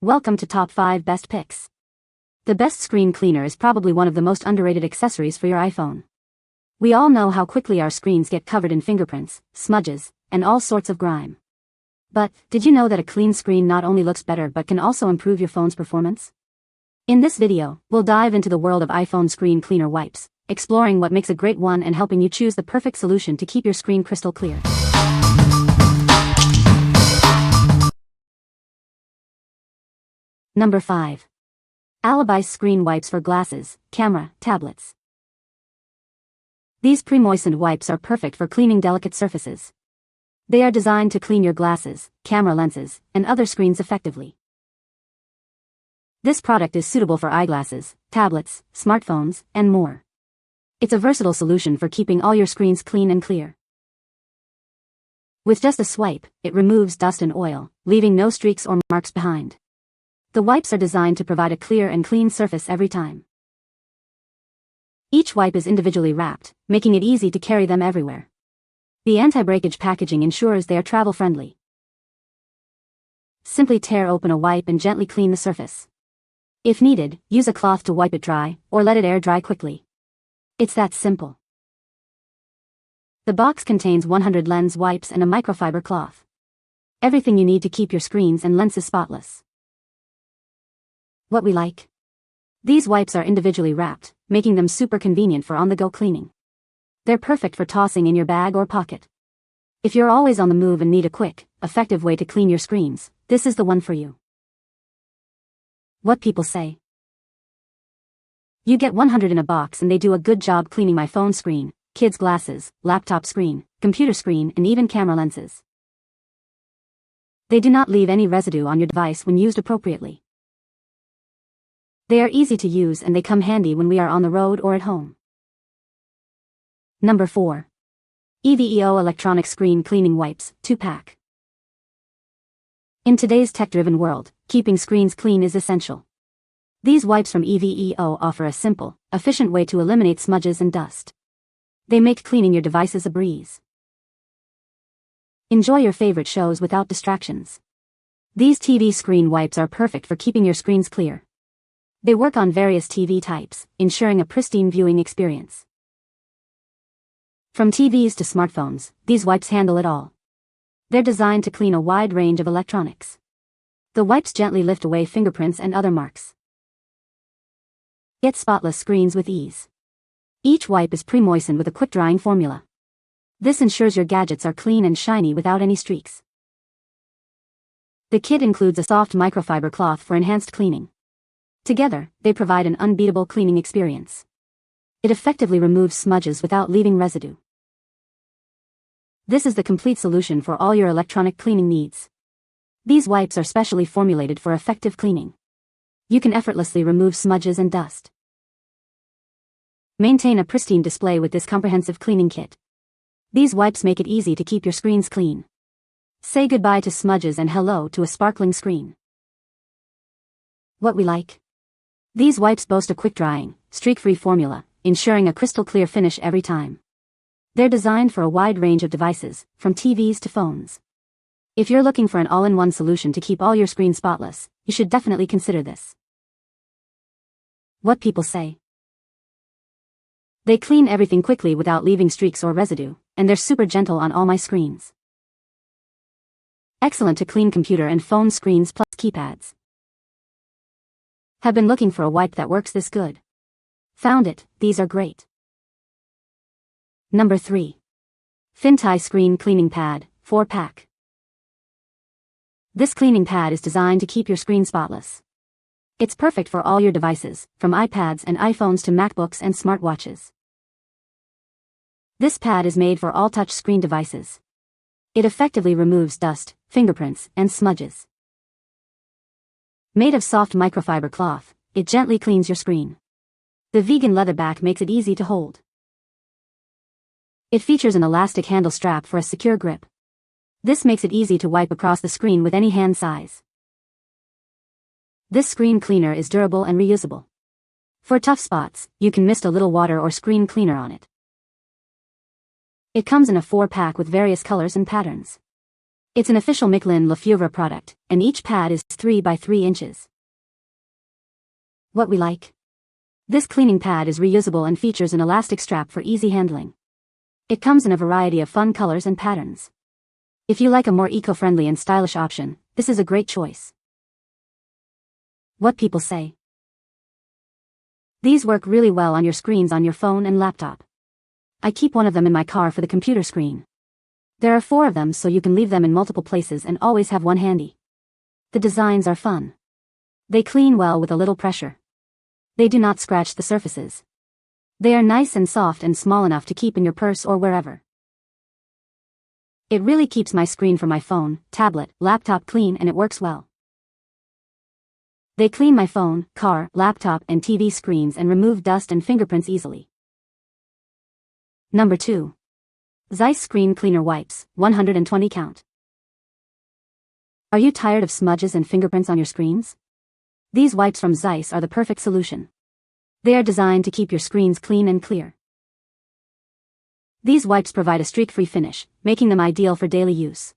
Welcome to Top 5 Best Picks. The best screen cleaner is probably one of the most underrated accessories for your iPhone. We all know how quickly our screens get covered in fingerprints, smudges, and all sorts of grime. But, did you know that a clean screen not only looks better but can also improve your phone's performance? In this video, we'll dive into the world of iPhone screen cleaner wipes, exploring what makes a great one and helping you choose the perfect solution to keep your screen crystal clear. Number 5. ALIBEISS screen wipes for glasses, camera, tablets. These pre-moistened wipes are perfect for cleaning delicate surfaces. They are designed to clean your glasses, camera lenses, and other screens effectively. This product is suitable for eyeglasses, tablets, smartphones, and more. It's a versatile solution for keeping all your screens clean and clear. With just a swipe, it removes dust and oil, leaving no streaks or marks behind. The wipes are designed to provide a clear and clean surface every time. Each wipe is individually wrapped, making it easy to carry them everywhere. The anti-breakage packaging ensures they are travel-friendly. Simply tear open a wipe and gently clean the surface. If needed, use a cloth to wipe it dry, or let it air dry quickly. It's that simple. The box contains 100 lens wipes and a microfiber cloth. Everything you need to keep your screens and lenses spotless. What we like? These wipes are individually wrapped, making them super convenient for on-the-go cleaning. They're perfect for tossing in your bag or pocket. If you're always on the move and need a quick, effective way to clean your screens, this is the one for you. What people say? You get 100 in a box and they do a good job cleaning my phone screen, kids' glasses, laptop screen, computer screen, and even camera lenses. They do not leave any residue on your device when used appropriately. They are easy to use and they come handy when we are on the road or at home. Number 4. EVEO Electronic Screen Cleaning Wipes, 2-pack. In today's tech-driven world, keeping screens clean is essential. These wipes from EVEO offer a simple, efficient way to eliminate smudges and dust. They make cleaning your devices a breeze. Enjoy your favorite shows without distractions. These TV screen wipes are perfect for keeping your screens clear. They work on various TV types, ensuring a pristine viewing experience. From TVs to smartphones, these wipes handle it all. They're designed to clean a wide range of electronics. The wipes gently lift away fingerprints and other marks. Get spotless screens with ease. Each wipe is pre-moistened with a quick-drying formula. This ensures your gadgets are clean and shiny without any streaks. The kit includes a soft microfiber cloth for enhanced cleaning. Together, they provide an unbeatable cleaning experience. It effectively removes smudges without leaving residue. This is the complete solution for all your electronic cleaning needs. These wipes are specially formulated for effective cleaning. You can effortlessly remove smudges and dust. Maintain a pristine display with this comprehensive cleaning kit. These wipes make it easy to keep your screens clean. Say goodbye to smudges and hello to a sparkling screen. What we like? These wipes boast a quick-drying, streak-free formula, ensuring a crystal-clear finish every time. They're designed for a wide range of devices, from TVs to phones. If you're looking for an all-in-one solution to keep all your screens spotless, you should definitely consider this. What people say? They clean everything quickly without leaving streaks or residue, and they're super gentle on all my screens. Excellent to clean computer and phone screens plus keypads. Have been looking for a wipe that works this good? Found it, these are great. Number 3. Fintie Screen Cleaning Pad, 4-pack. This cleaning pad is designed to keep your screen spotless. It's perfect for all your devices, from iPads and iPhones to MacBooks and smartwatches. This pad is made for all touch-screen devices. It effectively removes dust, fingerprints, and smudges. Made of soft microfiber cloth, it gently cleans your screen. The vegan leather back makes it easy to hold. It features an elastic handle strap for a secure grip. This makes it easy to wipe across the screen with any hand size. This screen cleaner is durable and reusable. For tough spots, you can mist a little water or screen cleaner on it. It comes in a 4-pack with various colors and patterns. It's an official Michelin Lefevre product, and each pad is 3 by 3 inches. What we like. This cleaning pad is reusable and features an elastic strap for easy handling. It comes in a variety of fun colors and patterns. If you like a more eco-friendly and stylish option, this is a great choice. What people say. These work really well on your screens on your phone and laptop. I keep one of them in my car for the computer screen. There are 4 of them, so you can leave them in multiple places and always have one handy. The designs are fun. They clean well with a little pressure. They do not scratch the surfaces. They are nice and soft and small enough to keep in your purse or wherever. It really keeps my screen for my phone, tablet, laptop clean, and it works well. They clean my phone, car, laptop, and TV screens and remove dust and fingerprints easily. Number 2. ZEISS Screen Cleaner Wipes, 120 count. Are you tired of smudges and fingerprints on your screens? These wipes from ZEISS are the perfect solution. They are designed to keep your screens clean and clear. These wipes provide a streak-free finish, making them ideal for daily use.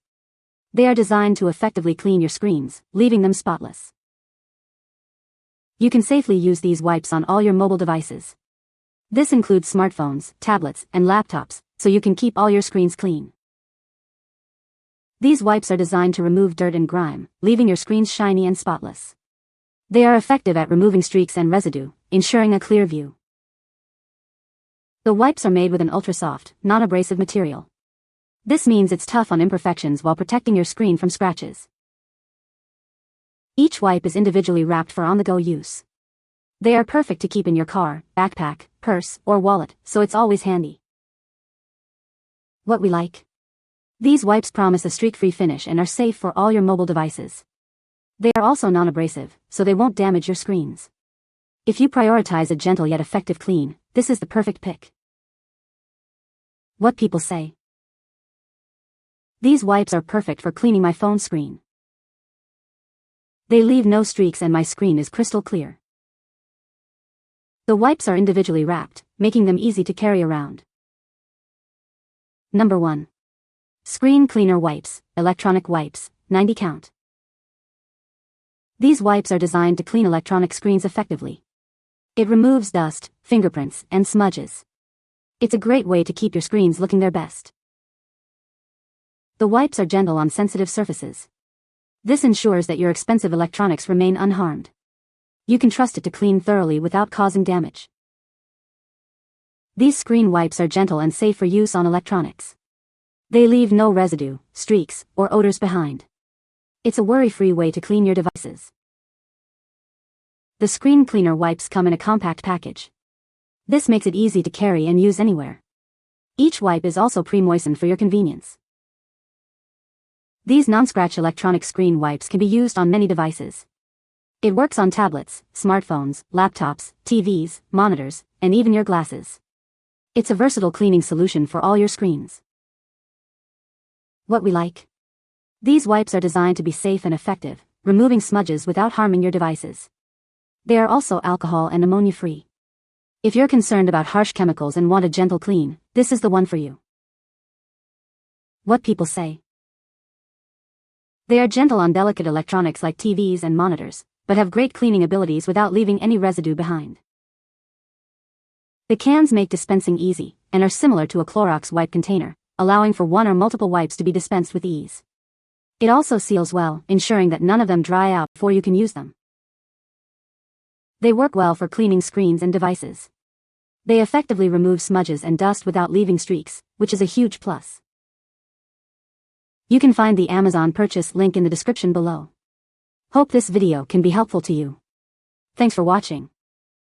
They are designed to effectively clean your screens, leaving them spotless. You can safely use these wipes on all your mobile devices. This includes smartphones, tablets, and laptops, so you can keep all your screens clean. These wipes are designed to remove dirt and grime, leaving your screens shiny and spotless. They are effective at removing streaks and residue, ensuring a clear view. The wipes are made with an ultra-soft, non-abrasive material. This means it's tough on imperfections while protecting your screen from scratches. Each wipe is individually wrapped for on-the-go use. They are perfect to keep in your car, backpack, purse, or wallet, so it's always handy. What we like. These wipes promise a streak-free finish and are safe for all your mobile devices. They are also non-abrasive, so they won't damage your screens. If you prioritize a gentle yet effective clean, this is the perfect pick. What people say. These wipes are perfect for cleaning my phone screen. They leave no streaks and my screen is crystal clear. The wipes are individually wrapped, making them easy to carry around. Number 1. Screen Cleaner Wipes, Electronic Wipes, 90 count. These wipes are designed to clean electronic screens effectively. It removes dust, fingerprints, and smudges. It's a great way to keep your screens looking their best. The wipes are gentle on sensitive surfaces. This ensures that your expensive electronics remain unharmed. You can trust it to clean thoroughly without causing damage. These screen wipes are gentle and safe for use on electronics. They leave no residue, streaks, or odors behind. It's a worry-free way to clean your devices. The screen cleaner wipes come in a compact package. This makes it easy to carry and use anywhere. Each wipe is also pre-moistened for your convenience. These non-scratch electronic screen wipes can be used on many devices. It works on tablets, smartphones, laptops, TVs, monitors, and even your glasses. It's a versatile cleaning solution for all your screens. What we like. These wipes are designed to be safe and effective, removing smudges without harming your devices. They are also alcohol and ammonia-free. If you're concerned about harsh chemicals and want a gentle clean, this is the one for you. What people say. They are gentle on delicate electronics like TVs and monitors, but have great cleaning abilities without leaving any residue behind. The cans make dispensing easy, and are similar to a Clorox wipe container, allowing for one or multiple wipes to be dispensed with ease. It also seals well, ensuring that none of them dry out before you can use them. They work well for cleaning screens and devices. They effectively remove smudges and dust without leaving streaks, which is a huge plus. You can find the Amazon purchase link in the description below. Hope this video can be helpful to you. Thanks for watching.